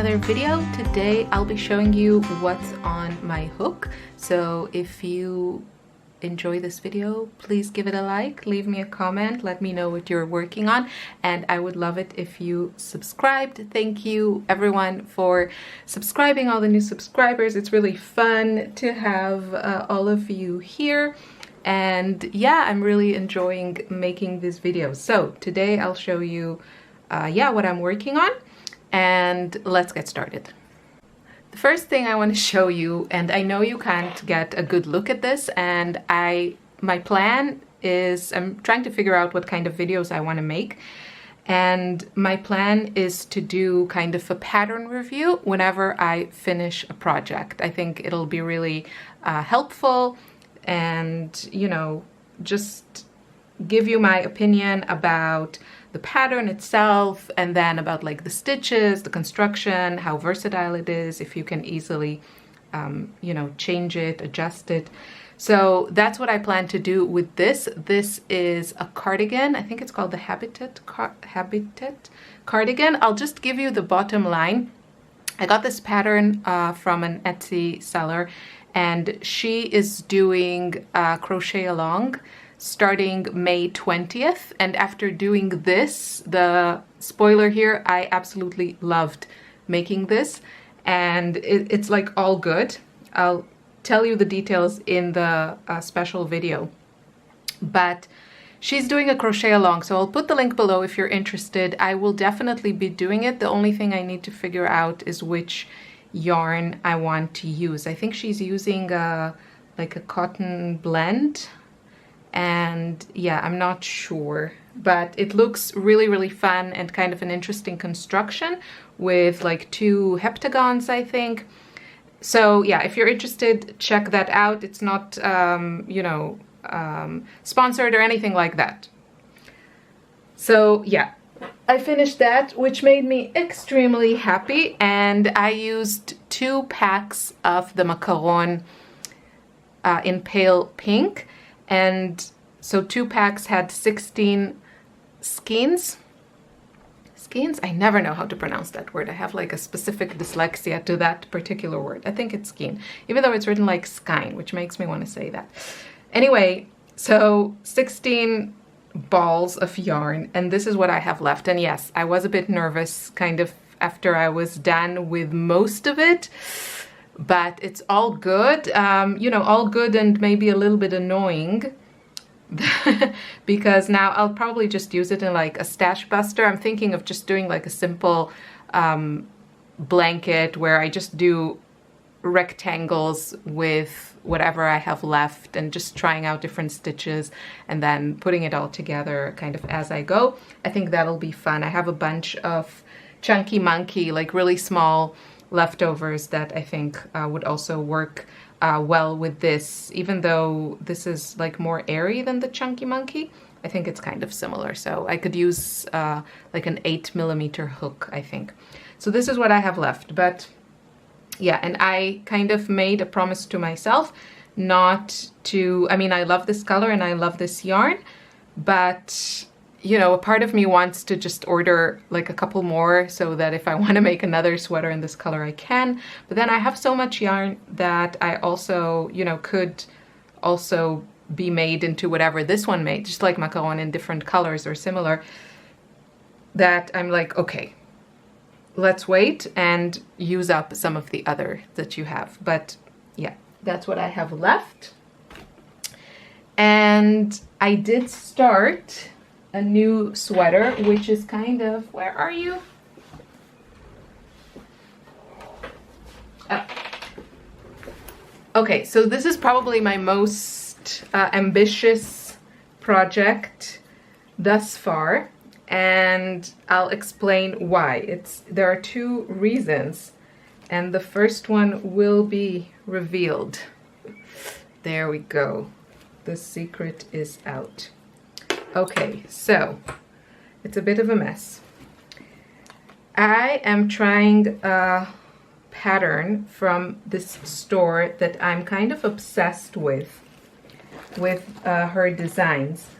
another video. Today I'll be showing you what's on my hook. So if you enjoy this video, please give it a like, leave me a comment, let me know what you're working on, and I would love it if you subscribed. Thank you everyone for subscribing, all the new subscribers. It's really fun to have all of you here. And yeah, I'm really enjoying making these videos. So today I'll show you what I'm working on, and let's get started. The first thing I want to show you, and I know you can't get a good look at this, and my plan is I'm trying to figure out what kind of videos I want to make. And my plan is to do kind of a pattern review whenever I finish a project. I think it'll be really helpful, and you know, just give you my opinion about the pattern itself, and then about like the stitches, the construction, how versatile it is, if you can easily you know, change it, adjust it. So that's what I plan to do with this. This is a cardigan. I think it's called the Habitat cardigan. I'll just give you the bottom line. I got this pattern from an Etsy seller, and she is doing crochet along starting May 20th. And after doing this, the spoiler here, I absolutely loved making this, and it's like all good. I'll tell you the details in the special video, but she's doing a crochet along, so I'll put the link below if you're interested. I will definitely be doing it. The only thing I need to figure out is which yarn I want to use. I think she's using like a cotton blend, and yeah, I'm not sure, but it looks really, really fun and kind of an interesting construction with like 2 heptagons, I think. So yeah, if you're interested, check that out. It's not you know, sponsored or anything like that. So yeah, I finished that, which made me extremely happy, and I used 2 packs of the Macaron in pale pink. And so 2 packs had 16 skeins. Skeins? I never know how to pronounce that word. I have like a specific dyslexia to that particular word. I think it's skein, even though it's written like skein, which makes me want to say that. Anyway, so 16 balls of yarn, and this is what I have left. And yes, I was a bit nervous kind of after I was done with most of it, but it's all good. You know, all good and maybe a little bit annoying because now I'll probably just use it in like a stash buster. I'm thinking of just doing like a simple blanket where I just do rectangles with whatever I have left and just trying out different stitches and then putting it all together kind of as I go. I think that'll be fun. I have a bunch of chunky monkey, like really small leftovers that I think would also work well with this. Even though this is like more airy than the chunky monkey, I think it's kind of similar. So I could use like an 8mm hook, I think. So this is what I have left. But yeah, and I kind of made a promise to myself not to, I mean, I love this color and I love this yarn, but you know, a part of me wants to just order like a couple more so that if I want to make another sweater in this color, I can. But then I have so much yarn that I also, you know, could also be made into whatever this one made, just like Macaron in different colors or similar, that I'm like, okay, let's wait and use up some of the other that you have. But yeah, that's what I have left. And I did start a new sweater, which is kind of, where are you? Okay, so this is probably my most ambitious project thus far, and I'll explain why. There are 2 reasons, and the first one will be revealed. There we go. The secret is out. Okay, so it's a bit of a mess. I am trying a pattern from this store that I'm kind of obsessed with her designs.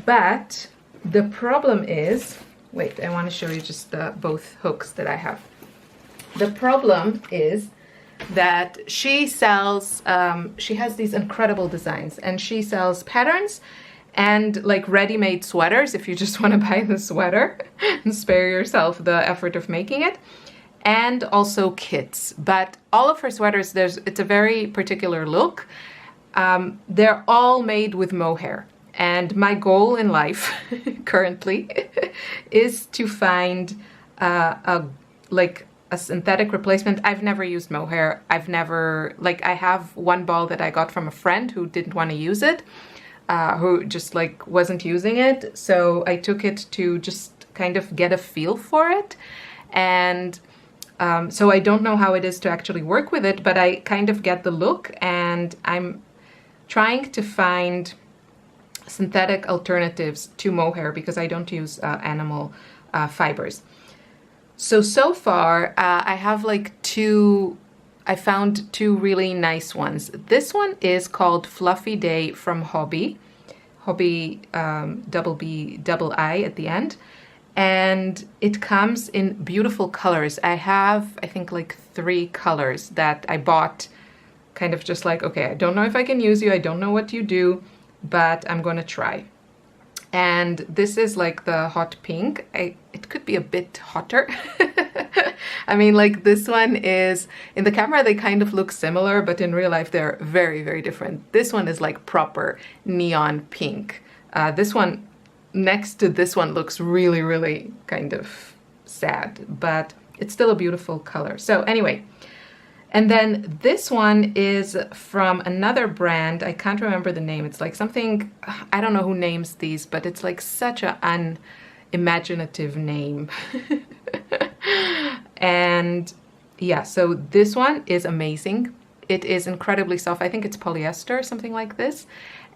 But the problem is, wait, I want to show you just both hooks that I have. The problem is that she sells, she has these incredible designs, and she sells patterns and like ready-made sweaters if you just want to buy the sweater and spare yourself the effort of making it, and also kits. But all of her sweaters, it's a very particular look. They're all made with mohair, and my goal in life currently is to find a synthetic replacement. I've never used mohair. I have one ball that I got from a friend who didn't want to use it, who just like wasn't using it. So I took it to just kind of get a feel for it. And so I don't know how it is to actually work with it, but I kind of get the look, and I'm trying to find synthetic alternatives to mohair because I don't use animal fibers. So far, I have I found two really nice ones. This one is called Fluffy Day from Hobbii double B double I at the end. And it comes in beautiful colors. I have, I think, like 3 colors that I bought kind of just like, okay, I don't know if I can use you, I don't know what you do, but I'm gonna try. And this is like the hot pink. It could be a bit hotter. I mean, like this one is, in the camera they kind of look similar, but in real life they're very, very different. This one is like proper neon pink. This one next to this one looks really, really kind of sad, but it's still a beautiful color. So anyway, and then this one is from another brand. I can't remember the name. It's like something, I don't know who names these, but it's like such an unimaginative name. And yeah, so this one is amazing. It is incredibly soft. I think it's polyester, something like this.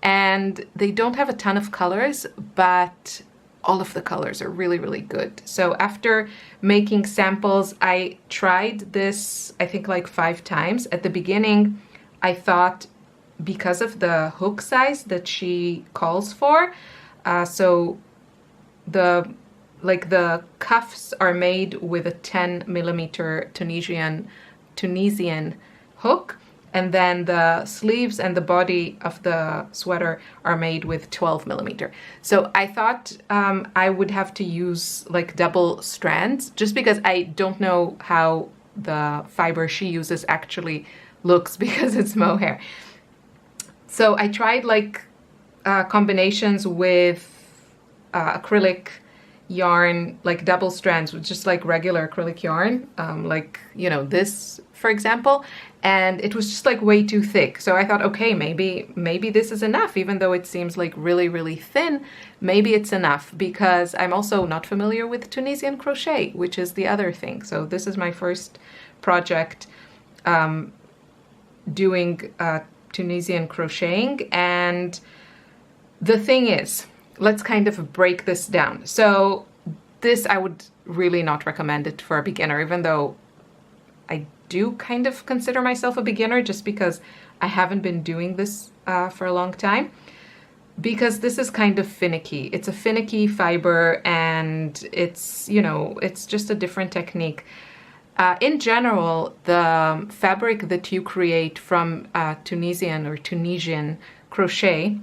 And they don't have a ton of colors, but all of the colors are really, really good. So after making samples, I tried this, I think like 5 times. At the beginning, I thought because of the hook size that she calls for, so the cuffs are made with a 10mm Tunisian hook. And then the sleeves and the body of the sweater are made with 12mm. So I thought I would have to use like double strands, just because I don't know how the fiber she uses actually looks because it's mohair. So I tried like combinations with acrylic yarn, like double strands with just like regular acrylic yarn, like, you know, this, for example, and it was just like way too thick. So I thought, okay, maybe this is enough, even though it seems like really, really thin. Maybe it's enough, because I'm also not familiar with Tunisian crochet, which is the other thing. So this is my first project doing Tunisian crocheting. And the thing is, let's kind of break this down. So this, I would really not recommend it for a beginner, even though I do kind of consider myself a beginner, just because I haven't been doing this for a long time, because this is kind of finicky. It's a finicky fiber, and it's, you know, it's just a different technique. In general, the fabric that you create from Tunisian crochet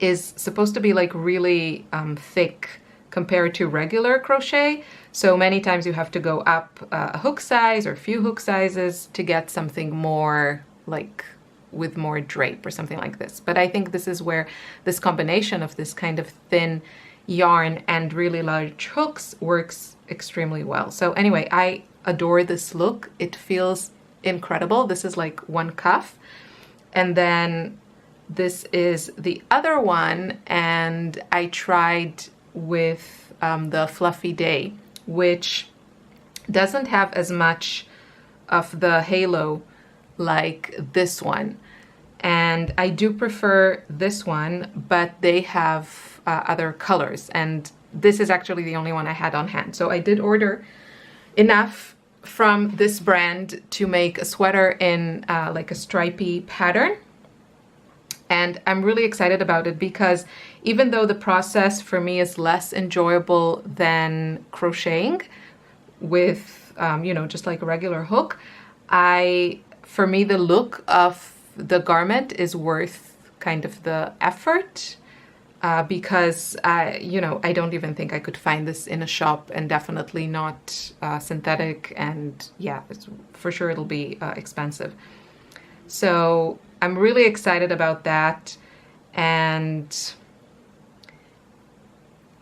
is supposed to be like really thick compared to regular crochet. So many times you have to go up a hook size or a few hook sizes to get something more like with more drape or something like this. But I think this is where this combination of this kind of thin yarn and really large hooks works extremely well. So anyway, I adore this look. It feels incredible. This is like one cuff, and then this is the other one, and I tried with the Fluffy Day, which doesn't have as much of the halo like this one. And I do prefer this one, but they have other colors, and this is actually the only one I had on hand. So I did order enough from this brand to make a sweater in like a stripy pattern. And I'm really excited about it, because even though the process for me is less enjoyable than crocheting with you know, just like a regular hook, for me, the look of the garment is worth kind of the effort. Because you know, I don't even think I could find this in a shop, and definitely not synthetic, and yeah, for sure it'll be expensive. So I'm really excited about that.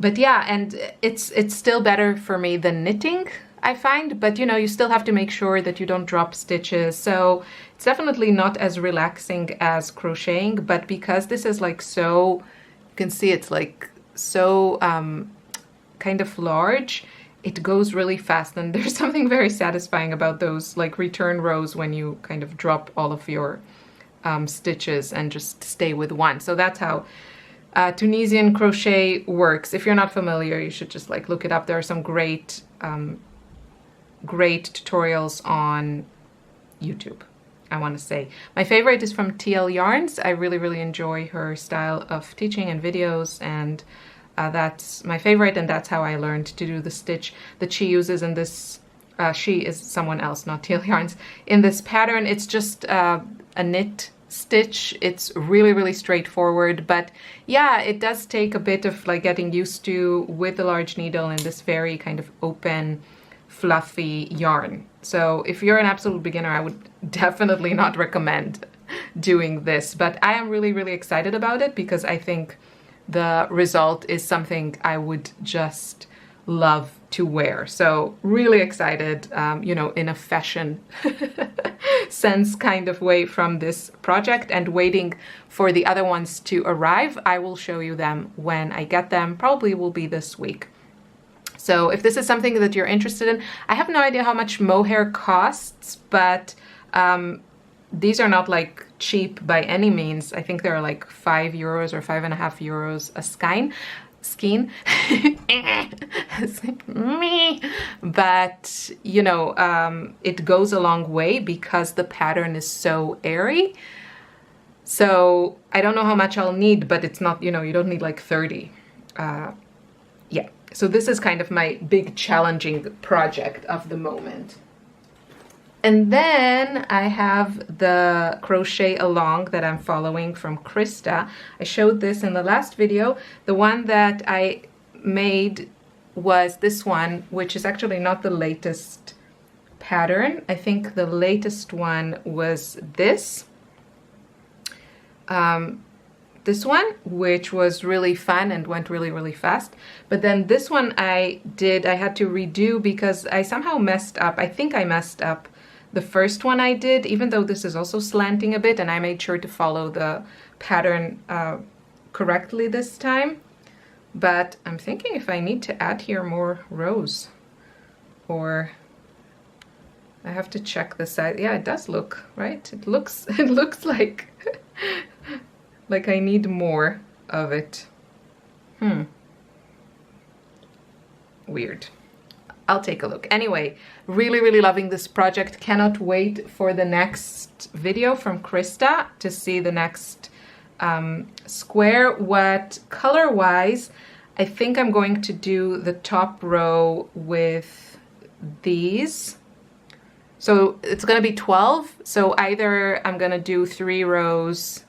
But yeah, and it's still better for me than knitting, I find, but you know, you still have to make sure that you don't drop stitches. So it's definitely not as relaxing as crocheting, but because this is like so, you can see it's like so kind of large, it goes really fast, and there's something very satisfying about those like return rows when you kind of drop all of your stitches and just stay with one. So that's how Tunisian crochet works. If you're not familiar, you should just like look it up. There are some great great tutorials on YouTube, I want to say. My favorite is from TL Yarns. I really enjoy her style of teaching and videos, and that's my favorite, and that's how I learned to do the stitch that she uses in this. She is someone else, not TL Yarns. In this pattern, it's just a knit stitch. It's really straightforward, but yeah, it does take a bit of like getting used to with the large needle and this very kind of open, fluffy yarn. So if you're an absolute beginner, I would definitely not recommend doing this, but I am really excited about it because I think the result is something I would just love to wear. So really excited, you know, in a fashion sense kind of way from this project, and waiting for the other ones to arrive. I will show you them when I get them. Probably will be this week. So if this is something that you're interested in, I have no idea how much mohair costs, but these are not like cheap by any means. I think they're like €5 or €5.50 a skein. But you know, it goes a long way because the pattern is so airy. So I don't know how much I'll need, but it's not, you know, you don't need like 30. Yeah, so this is kind of my big challenging project of the moment. And then I have the crochet along that I'm following from Krista. I showed this in the last video. The one that I made was this one, which is actually not the latest pattern. I think the latest one was this. This one, which was really fun and went really fast. But then this one I had to redo because I somehow messed up. I think I messed up the first one I did, even though this is also slanting a bit, and I made sure to follow the pattern correctly this time. But I'm thinking if I need to add here more rows, or I have to check the size. Yeah, it does look, right? It looks like like I need more of it. Weird. I'll take a look. Anyway, really loving this project. Cannot wait for the next video from Krista to see the next square. What color-wise, I think I'm going to do the top row with these. So it's going to be 12. So either I'm going to do 3 rows.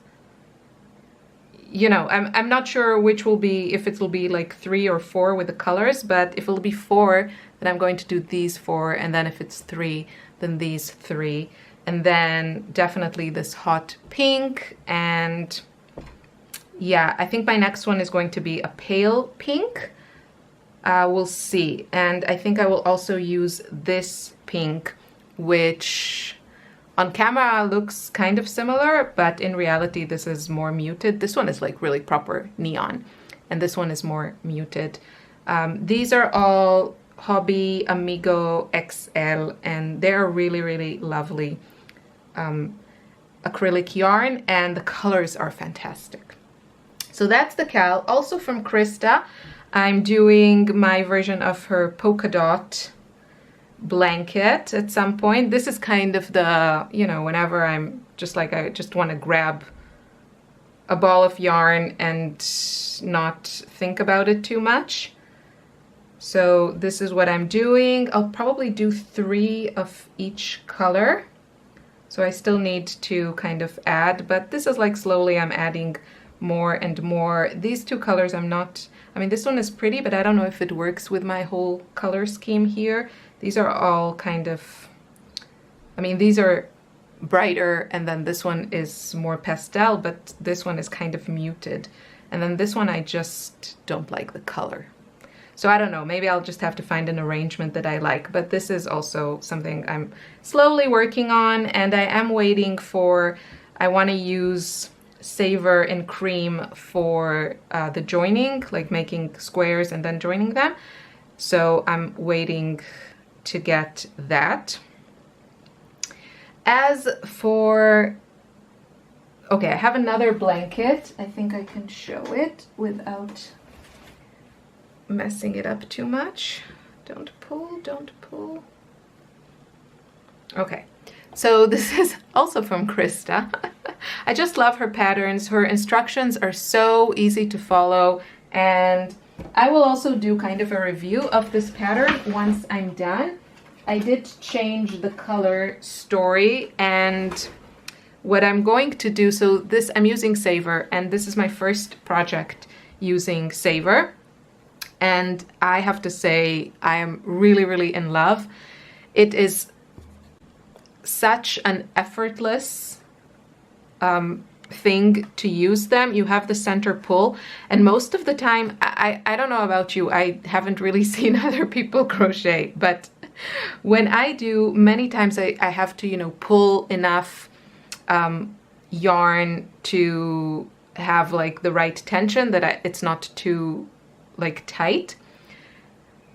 You know, I'm not sure which will be, if it will be like 3 or 4 with the colors, but if it'll be 4, then I'm going to do these 4, and then if it's 3, then these 3, and then definitely this hot pink. And yeah, I think my next one is going to be a pale pink. We'll see. And I think I will also use this pink, which on camera looks kind of similar, but in reality this is more muted. This one is like really proper neon, and this one is more muted. These are all Hobbii Amigo XL, and they're really lovely acrylic yarn, and the colors are fantastic. So that's the cal. Also from Krista, I'm doing my version of her polka dot blanket at some point. This is kind of the, you know, whenever I'm just like, I just want to grab a ball of yarn and not think about it too much. So this is what I'm doing. I'll probably do 3 of each color. So I still need to kind of add, but this is like slowly I'm adding more and more. These 2 colors I'm not, I mean, this one is pretty, but I don't know if it works with my whole color scheme here. These are all kind of, I mean, these are brighter, and then this one is more pastel, but this one is kind of muted. And then this one I just don't like the color. So I don't know, maybe I'll just have to find an arrangement that I like, but this is also something I'm slowly working on, and I am waiting for, I want to use Savor and Cream for the joining, like making squares and then joining them. So I'm waiting to get that. As for, okay, I have another blanket. I think I can show it without messing it up too much. Don't pull, don't pull. Okay, so this is also from Krista. I just love her patterns. Her instructions are so easy to follow, and I will also do kind of a review of this pattern once I'm done. I did change the color story, and what I'm going to do, so this, I'm using Savor, and this is my first project using Savor. And I have to say, I am really, really in love. It is such an effortless thing to use them. You have the center pull, and most of the time, I don't know about you, I haven't really seen other people crochet, but when I do, many times I have to, you know, pull enough yarn to have like the right tension that it's not too like tight.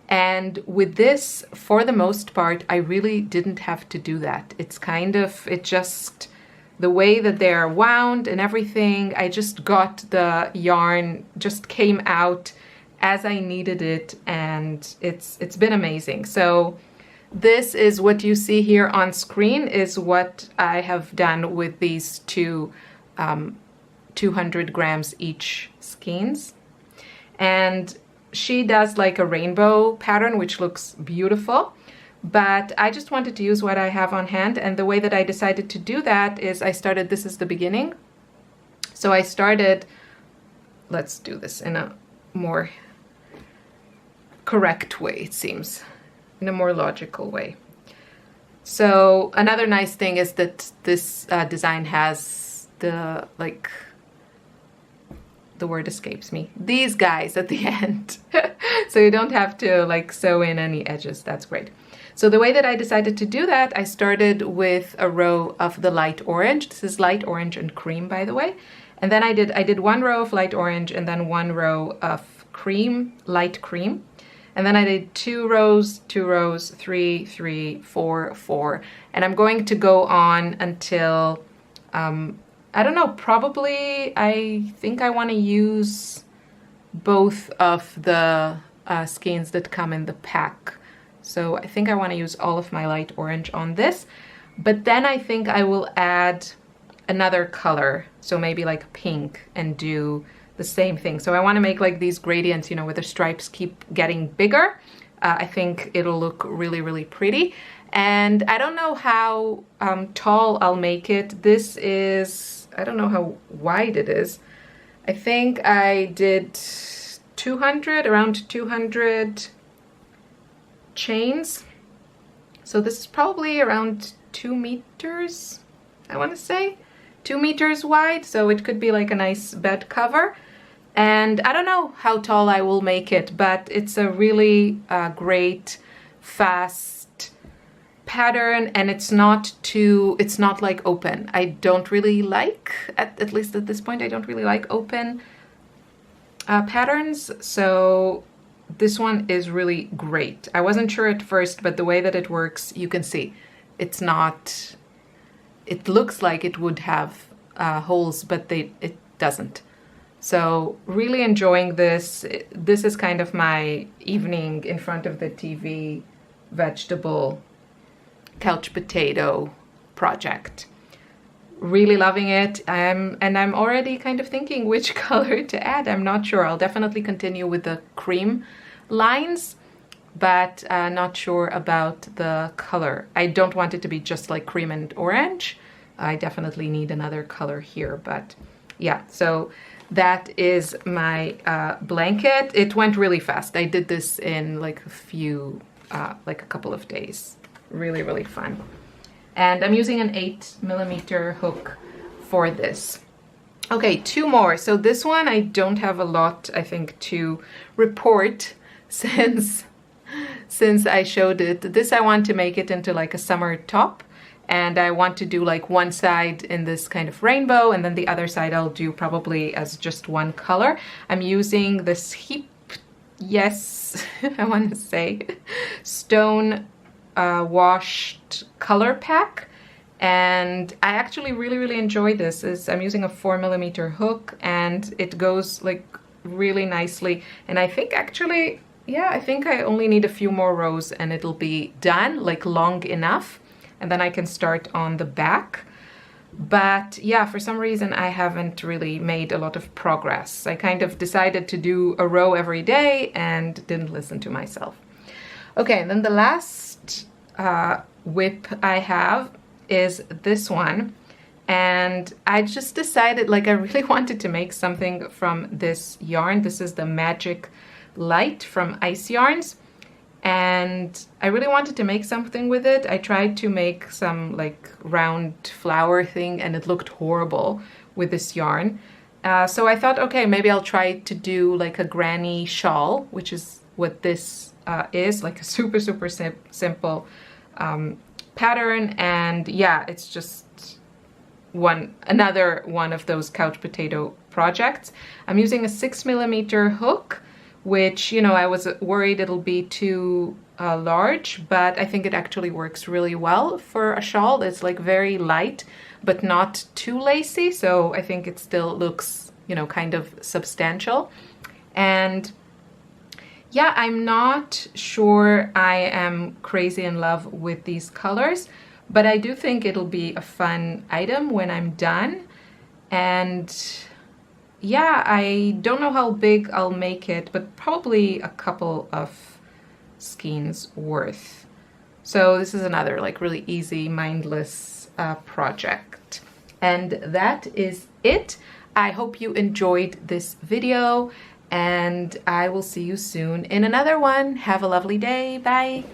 And with this, for the most part, I really didn't have to do that. It's kind of, it just, the way that they're wound and everything, I just got the yarn, just came out as I needed it, and it's been amazing. So this is what you see here on screen is what I have done with these 2 200 grams each skeins. And she does like a rainbow pattern, which looks beautiful, but I just wanted to use what I have on hand. And the way that I decided to do that is I started, this is the beginning. So I started, let's do this in a more correct way, it seems, in a more logical way. So another nice thing is that this design has the, like, the word escapes me, these guys at the end. So you don't have to like sew in any edges. That's great. So the way that I decided to do that, I started with a row of the light orange. This is light orange and cream, by the way. And then I did 1 row of light orange and then 1 row of cream, light cream. And then I did 2 rows, 2 rows, 3, 3, 4, 4. And I'm going to go on until, I don't know, probably I think I want to use both of the skeins that come in the pack. So I think I want to use all of my light orange on this. But then I think I will add another color, so maybe like pink, and do the same thing. So I want to make like these gradients, you know, where the stripes keep getting bigger. I think it'll look really, really pretty. And I don't know how tall I'll make it. This is, I don't know how wide it is. I think I did 200, around 200 chains. So this is probably around 2 meters, I want to say. 2 meters wide, so it could be like a nice bed cover. And I don't know how tall I will make it, but it's a really great, fast pattern, and it's not like open. I don't really like, at least at this point, I don't really like open patterns, so this one is really great. I wasn't sure at first, but the way that it works, you can see, it's not, it looks like it would have holes, but it doesn't. So really enjoying this. This is kind of my evening in front of the TV vegetable couch potato project. Really loving it. And I'm already kind of thinking which color to add. I'm not sure. I'll definitely continue with the cream lines, but not sure about the color. I don't want it to be just like cream and orange. I definitely need another color here, but yeah, so that is my blanket. It went really fast. I did this in like a couple of days. Really, really fun. And I'm using an 8mm hook for this. Okay, 2 more. So this one I don't have a lot, I think, to report since I showed it. This I want to make it into like a summer top, and I want to do like one side in this kind of rainbow, and then the other side I'll do probably as just one color. I'm using this Scheepjes, I want to say, stone washed color pack. And I actually really enjoy this. I'm using a 4mm hook, and it goes like really nicely. And I think actually, yeah, I think I only need a few more rows and it'll be done, like long enough. And then I can start on the back. But yeah, for some reason I haven't really made a lot of progress. I kind of decided to do a row every day and didn't listen to myself. Okay, and then the last whip I have is this one, and I just decided, like, I really wanted to make something from this yarn. This is the Magic Light from Ice Yarns, and I really wanted to make something with it. I tried to make some like round flower thing, and it looked horrible with this yarn. So I thought, okay, maybe I'll try to do like a granny shawl, which is what this is, like a super simple pattern. And yeah, it's just another one of those couch potato projects. I'm using a 6mm hook, which, you know, I was worried it'll be too large, but I think it actually works really well for a shawl. It's like very light but not too lacy, so I think it still looks, you know, kind of substantial. And yeah, I'm not sure I am crazy in love with these colors, but I do think it'll be a fun item when I'm done. And yeah, I don't know how big I'll make it, but probably a couple of skeins worth. So this is another like really easy, mindless project. And that is it. I hope you enjoyed this video, and I will see you soon in another one. Have a lovely day. Bye.